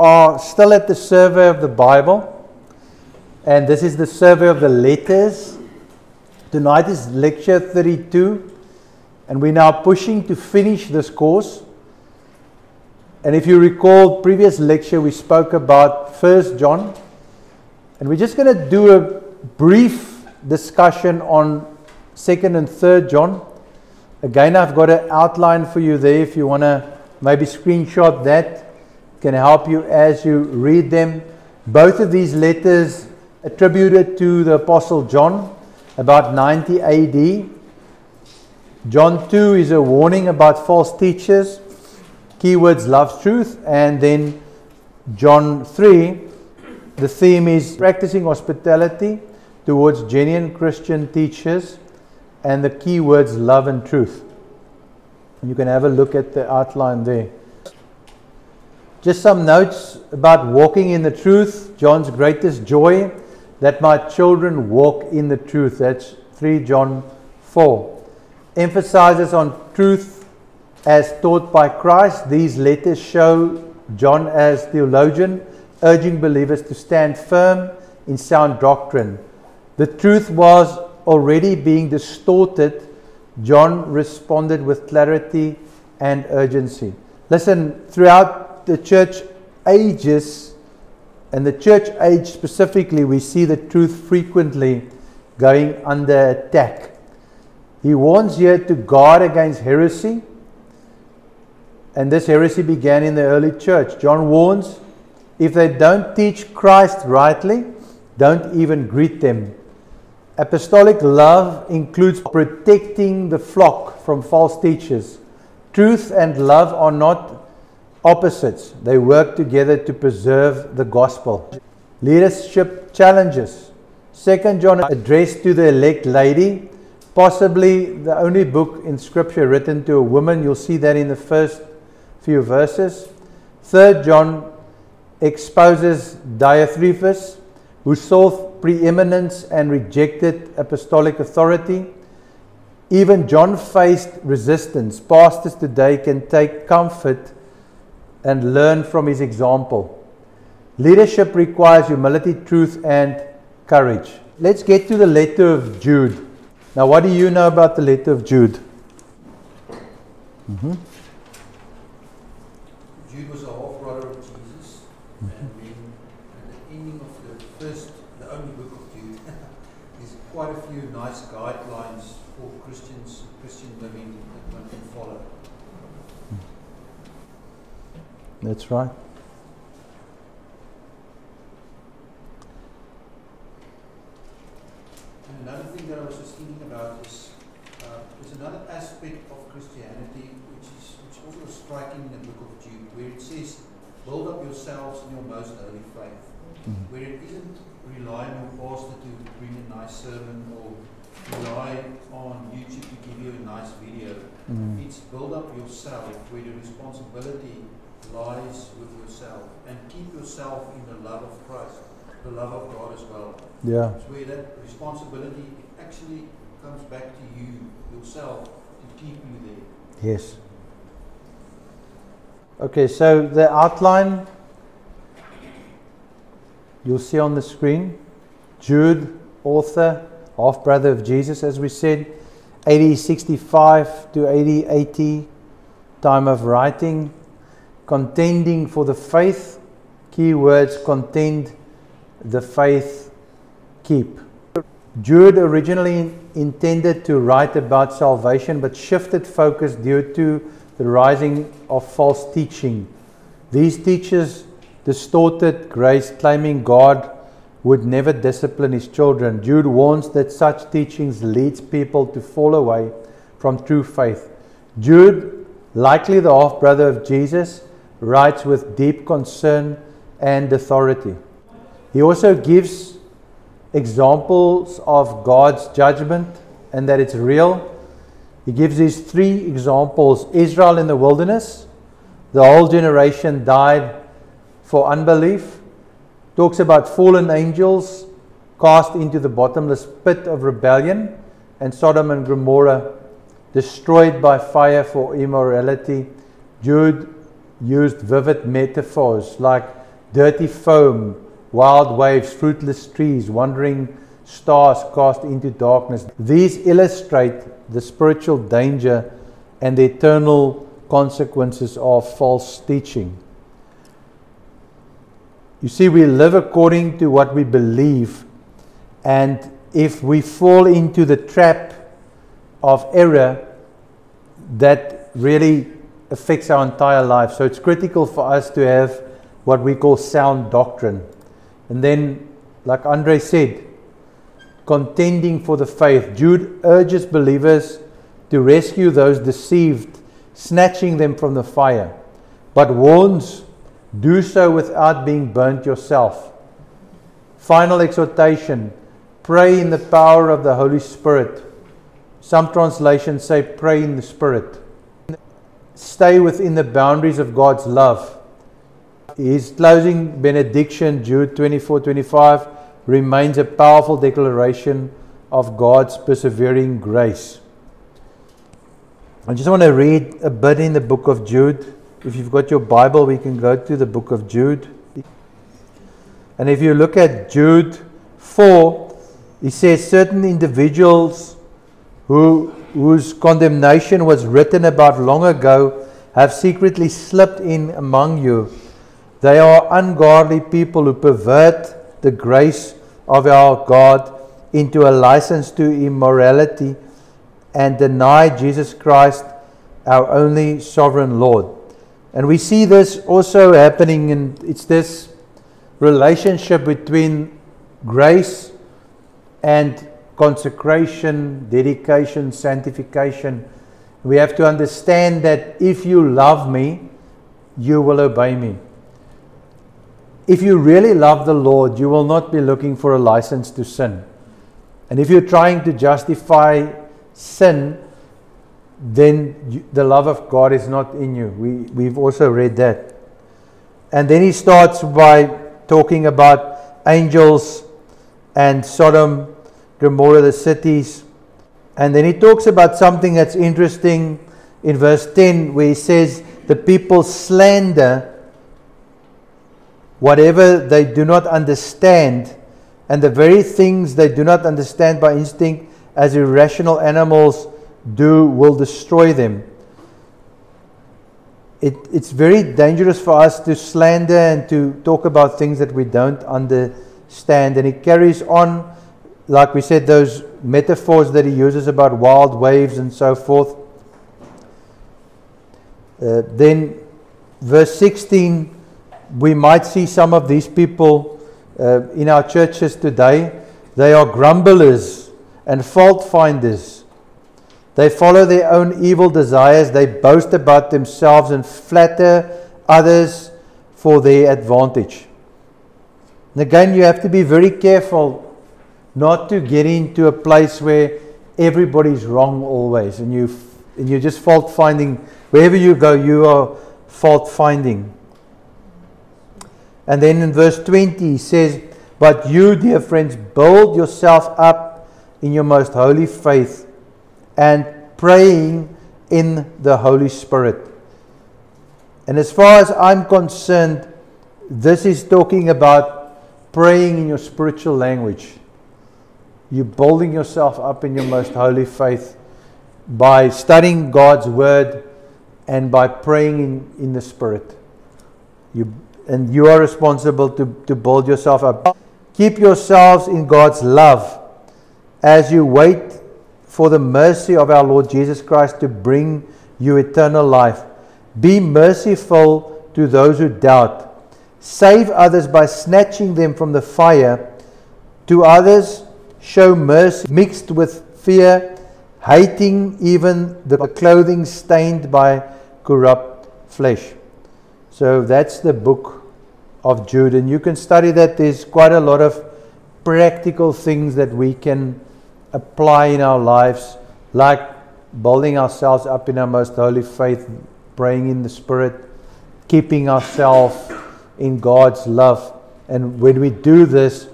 are still at the survey of the Bible, and this is the survey of the letters. Tonight is lecture 32, and we're now pushing to finish this course. And if you recall, previous lecture we spoke about 1 John, and we're just going to do a brief discussion on 2nd and 3rd John. Again, I've got an outline for you there if you want to maybe screenshot that. It can help you as you read them. Both of these letters attributed to the Apostle John, about 90 AD. John 2 is a warning about false teachers. Keywords loves truth. And then John 3, the theme is practicing hospitality towards genuine Christian teachers. And the keywords love and truth. You can have a look at the outline there. Just some notes about walking in the truth. John's greatest joy, that my children walk in the truth. That's 3 John 4. Emphasizes on truth as taught by Christ. These letters show John as theologian, urging believers to stand firm in sound doctrine. The truth was already being distorted. John responded with clarity and urgency. Listen, throughout the church ages, and the church age specifically, we see the truth frequently going under attack. He warns here to guard against heresy, and this heresy began in the early church. John warns, if they don't teach Christ rightly, don't even greet them. Apostolic love includes protecting the flock from false teachers. Truth and love are not opposites. They work together to preserve the gospel. Leadership challenges. 2 John addressed to the elect lady, possibly the only book in Scripture written to a woman. You'll see that in the first few verses. 3 John exposes Diotrephes, who sought preeminence and rejected apostolic authority. Even John faced resistance. Pastors today can take comfort and learn from his example. Leadership requires humility, truth, and courage. Let's get to the letter of Jude. Now, what do you know about the letter of Jude? Jude was a half-brother of Jesus, and then at the ending of the only book of Jude, there's quite a few nice guidelines for Christian living that one can follow. That's right. And another thing that I was just thinking about is there's another aspect of Christianity which also is striking in the book of Jude, where it says, build up yourselves in your most holy faith. Where it isn't rely on your pastor to bring a nice sermon or rely on YouTube to give you a nice video. It's build up yourself, where the responsibility lies with yourself, and keep yourself in the love of Christ, the love of God as well. Yeah. It's where that responsibility actually comes back to you yourself to keep you there. Yes. Okay, so the outline you'll see on the screen. Jude, author, half-brother of Jesus, as we said, AD 65 to AD 80, time of writing. Contending for the faith. Key words: contend, the faith, keep. Jude originally intended to write about salvation, but shifted focus due to the rising of false teaching. These teachers distorted grace, claiming God would never discipline his children. Jude warns that such teachings leads people to fall away from true faith. Jude, likely the half-brother of Jesus, writes with deep concern and authority. He also gives examples of God's judgment and that it's real. He gives these 3 examples. Israel in the wilderness, the whole generation died for unbelief. Talks about fallen angels cast into the bottomless pit of rebellion, and Sodom and Gomorrah destroyed by fire for immorality. Jude used vivid metaphors like dirty foam, wild waves, fruitless trees, wandering stars cast into darkness. These illustrate the spiritual danger and the eternal consequences of false teaching. You see, we live according to what we believe, and if we fall into the trap of error, that really affects our entire life. So it's critical for us to have what we call sound doctrine. And then, like Andre said, contending for the faith. Jude urges believers to rescue those deceived, snatching them from the fire, but warns, do so without being burnt yourself. Final exhortation, pray in the power of the Holy Spirit. Some translations say pray in the Spirit. Stay within the boundaries of God's love. His closing benediction, Jude 24:25, remains a powerful declaration of God's persevering grace. I just want to read a bit in the book of Jude. If you've got your Bible, we can go to the book of Jude. And if you look at Jude 4, he says certain individuals whose condemnation was written about long ago have secretly slipped in among you. They are ungodly people who pervert the grace of our God into a license to immorality and deny Jesus Christ, our only sovereign Lord. And we see this also happening, and it's this relationship between grace and consecration, dedication, sanctification. We have to understand that if you love me, you will obey me. If you really love the Lord, you will not be looking for a license to sin. And if you're trying to justify sin, then the love of God is not in you. We've also read that. And then he starts by talking about angels and Sodom, Gomorrah, the cities. And then he talks about something that's interesting in verse 10, where he says, the people slander whatever they do not understand, and the very things they do not understand by instinct, as irrational animals do, will destroy them. It's very dangerous for us to slander and to talk about things that we don't understand. And he carries on, like we said, those metaphors that he uses about wild waves and so forth. Then verse 16, we might see some of these people in our churches today. They are grumblers and fault finders. They follow their own evil desires. They boast about themselves and flatter others for their advantage. And again, you have to be very careful not to get into a place where everybody's wrong always, and you're just fault finding. Wherever you go, you are fault finding. And then in verse 20 he says, but you, dear friends, build yourself up in your most holy faith and praying in the Holy Spirit. And as far as I'm concerned, this is talking about praying in your spiritual language. You're building yourself up in your most holy faith by studying God's Word and by praying in the Spirit. And you are responsible to build yourself up. Keep yourselves in God's love as you wait for the mercy of our Lord Jesus Christ to bring you eternal life. Be merciful to those who doubt. Save others by snatching them from the fire. To others, show mercy mixed with fear, hating even the clothing stained by corrupt flesh. So that's the book of Jude, and you can study that. There's quite a lot of practical things that we can apply in our lives, like building ourselves up in our most holy faith, praying in the Spirit, keeping ourselves in God's love. And when we do this,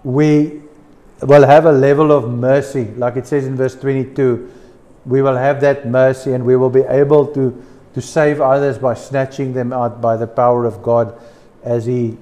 we will have a level of mercy, like it says in verse 22. We will have that mercy, and we will be able to save others by snatching them out by the power of God as He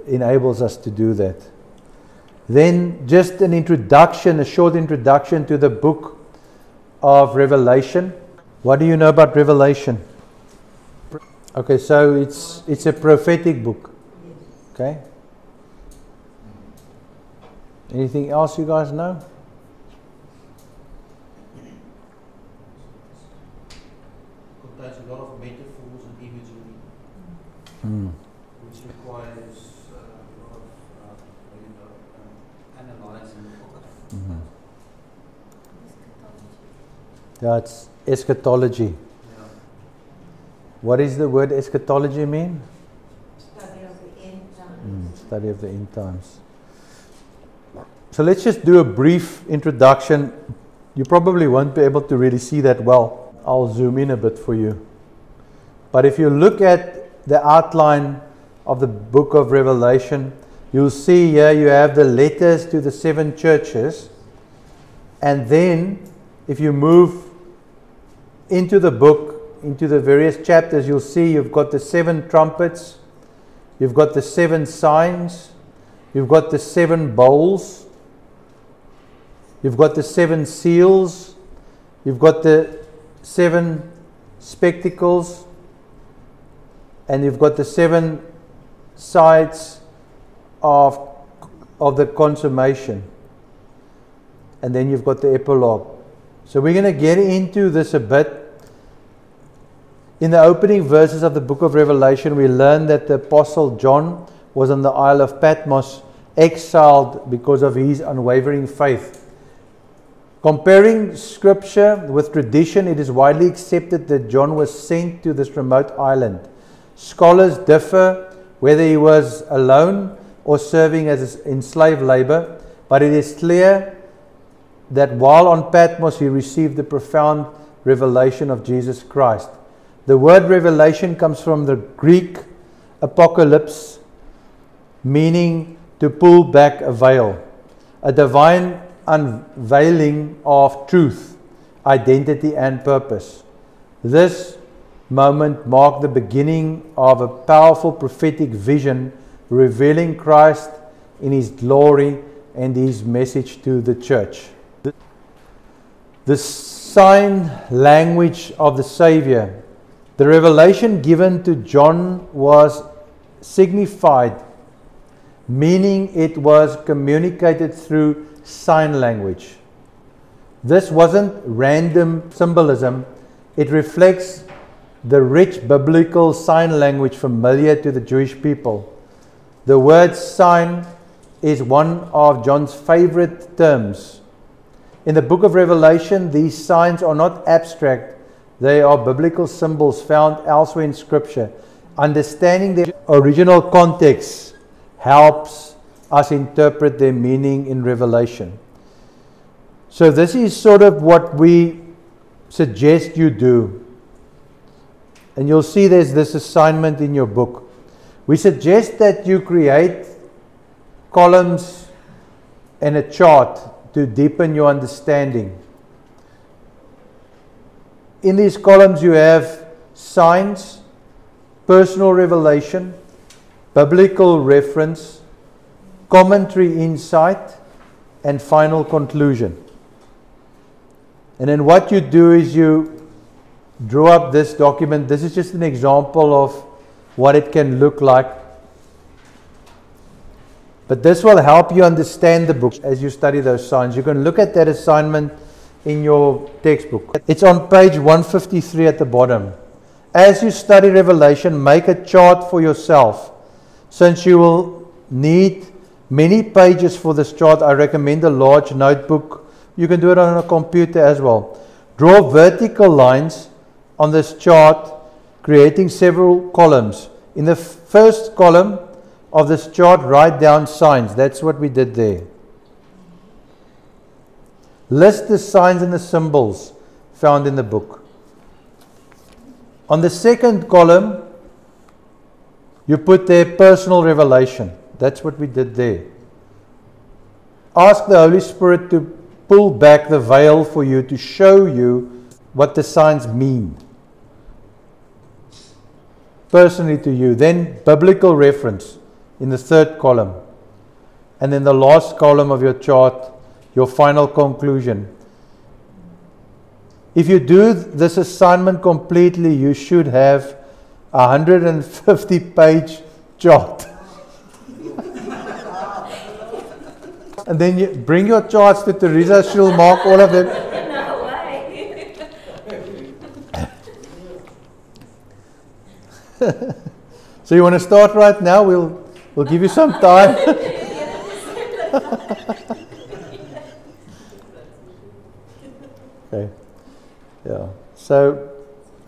enables us to do that. Then just an introduction, a short introduction to the book of Revelation. What do you know about Revelation? Okay, so it's a prophetic book. Okay. Anything else you guys know? Contains a lot of metaphors and imagery, which requires a lot of analyzing the book. That's eschatology. Yeah. What does the word eschatology mean? Study of the end times. Study of the end times. So let's just do a brief introduction. You probably won't be able to really see that well. I'll zoom in a bit for you. But if you look at the outline of the book of Revelation, you'll see here you have the letters to the 7 churches. And then if you move into the book, into the various chapters, you'll see you've got the 7 trumpets, you've got the 7 signs, you've got the 7 bowls, you've got the 7 seals, you've got the 7 spectacles, and you've got the 7 sides of the consummation. And then you've got the epilogue. So we're going to get into this a bit. In the opening verses of the book of Revelation, we learn that the Apostle John was on the Isle of Patmos, exiled because of his unwavering faith. Comparing scripture with tradition, it is widely accepted that John was sent to this remote island. Scholars differ whether he was alone or serving as in slave labor, but it is clear that while on Patmos he received the profound revelation of Jesus Christ. The word revelation comes from the Greek apocalypse, meaning to pull back a veil, a divine unveiling of truth, identity and purpose. This moment marked the beginning of a powerful prophetic vision revealing Christ in His glory and His message to the church. The sign language of the Savior. The revelation given to John was signified, meaning it was communicated through sign language. This wasn't random symbolism. It reflects the rich biblical sign language familiar to the Jewish people. The word sign is one of John's favorite terms. In the book of Revelation, these signs are not abstract. They are biblical symbols found elsewhere in Scripture. Understanding their original context helps us interpret their meaning in Revelation. So this is sort of what we suggest you do. And you'll see there's this assignment in your book. We suggest that you create columns and a chart to deepen your understanding. In these columns you have signs, personal revelation, biblical reference, commentary insight, and final conclusion. And then what you do is you draw up this document. This is just an example of what it can look like. But this will help you understand the book as you study those signs. You can look at that assignment in your textbook. It's on page 153 at the bottom. As you study Revelation, make a chart for yourself. Since you will need many pages for this chart, I recommend a large notebook. You can do it on a computer as well. Draw vertical lines on this chart, creating several columns. In the first column of this chart, write down signs. That's what we did there. List the signs and the symbols found in the book. On the second column, you put their personal revelation. That's what we did there. Ask the Holy Spirit to pull back the veil for you, to show you what the signs mean. personally to you. Then biblical reference in the third column. And then the last column of your chart, your final conclusion. If you do this assignment completely, you should have a 150-page chart. And then you bring your charts to Teresa, she'll mark all of them. No way. So you want to start right now? We'll give you some time. Okay. Yeah. So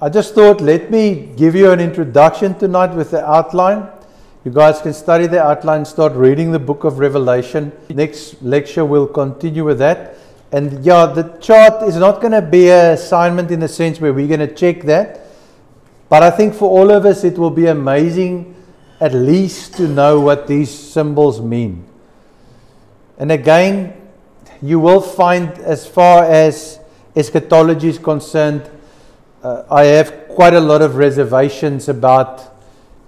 I just thought, let me give you an introduction tonight with the outline. You guys can study the outline, start reading the book of Revelation. Next lecture we'll continue with that. And yeah, the chart is not going to be an assignment in the sense where we're going to check that. But I think for all of us it will be amazing at least to know what these symbols mean. And again, you will find, as far as eschatology is concerned, I have quite a lot of reservations about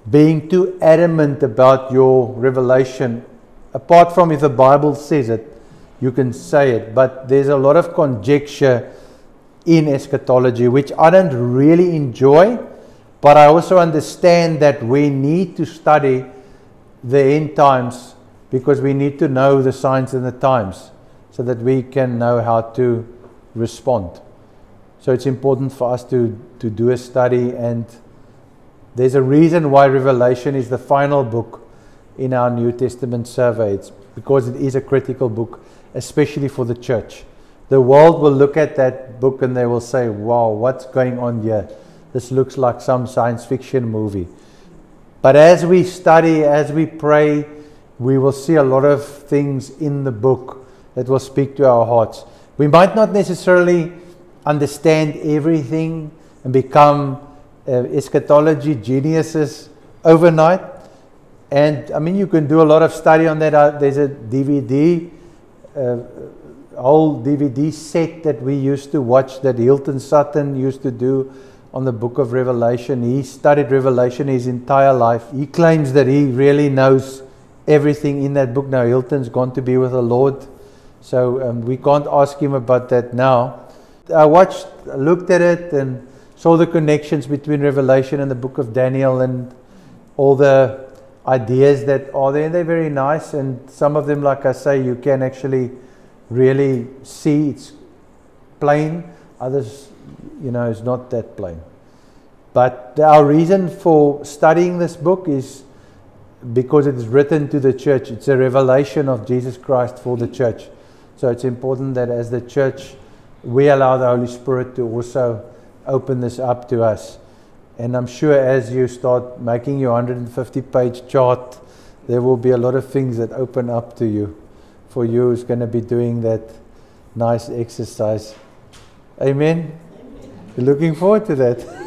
being too adamant about your revelation. Apart from if the Bible says it, you can say it. But there's a lot of conjecture in eschatology, which I don't really enjoy. But I also understand that we need to study the end times because we need to know the signs and the times so that we can know how to respond. So it's important for us to do a study, and there's a reason why Revelation is the final book in our New Testament survey. It's because it is a critical book, especially for the church. The world will look at that book and they will say, wow, what's going on here? This looks like some science fiction movie. But as we study, as we pray, we will see a lot of things in the book that will speak to our hearts. We might not necessarily understand everything and become eschatology geniuses overnight. And I mean, you can do a lot of study on that. There's a DVD, whole DVD set that we used to watch that Hilton Sutton used to do on the book of Revelation. He studied Revelation his entire life. He claims that he really knows everything in that book. Now Hilton's gone to be with the Lord, so we can't ask him about that now. I looked at it and saw the connections between Revelation and the book of Daniel and all the ideas that are there. They're very nice, and some of them, like I say, you can actually really see. It's plain. Others, is not that plain. But our reason for studying this book is because it is written to the church. It's a revelation of Jesus Christ for the church. So it's important that as the church, we allow the Holy Spirit to also open this up to us. And I'm sure as you start making your 150-page chart, there will be a lot of things that open up to you for you who's going to be doing that nice exercise. Amen? You're looking forward to that.